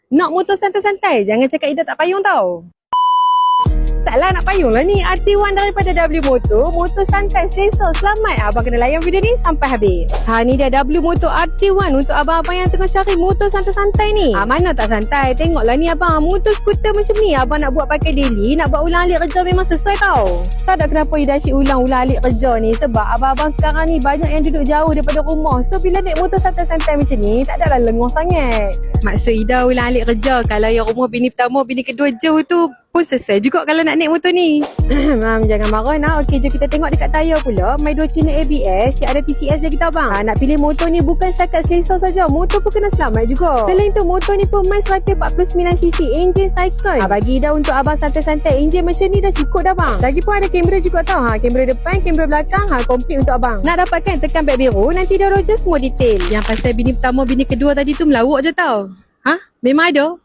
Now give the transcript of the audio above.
Nak motor santai-santai, jangan cakap Ida tak payung tau. Salah nak payung lah ni. RT1 daripada W Motor. Motor santai, selesa, selamat. Abang kena layan video ni sampai habis. Ni dia W Motor RT1 untuk abang-abang yang tengah cari motor santai-santai ni. Mana tak santai. Tengoklah ni abang. Motor skuter macam ni. Abang nak buat pakai daily, nak buat ulang alik kerja memang sesuai tau. Tak ada kenapa Ida asyik ulang-ulang alik kerja ni. Sebab abang-abang sekarang ni banyak yang duduk jauh daripada rumah. So bila naik motor santai-santai macam ni, tak adalah lenguh sangat. Maksud Ida ulang alik kerja. Kalau yang rumah bini pertama, bini kedua jauh tu pun selesai juga kalau nak naik motor ni. Mam, jangan marah nak. Okey, jom kita tengok dekat tayar pula. My 2 channel ABS yang ada TCS lagi tau bang. Nak pilih motor ni bukan setakat selesa saja. Motor pun kena selamat juga. Selain tu motor ni pun main 149cc engine Cyclone. Bagi dah untuk abang santai-santai. Engine macam ni dah cukup dah bang. Lagipun ada kamera juga tau. Kamera depan, kamera belakang. Komplit untuk abang. Nak dapatkan tekan beg biru. Nanti dah roger semua detail. Yang pasal bini pertama, bini kedua tadi tu melawak je tau. Memang ada.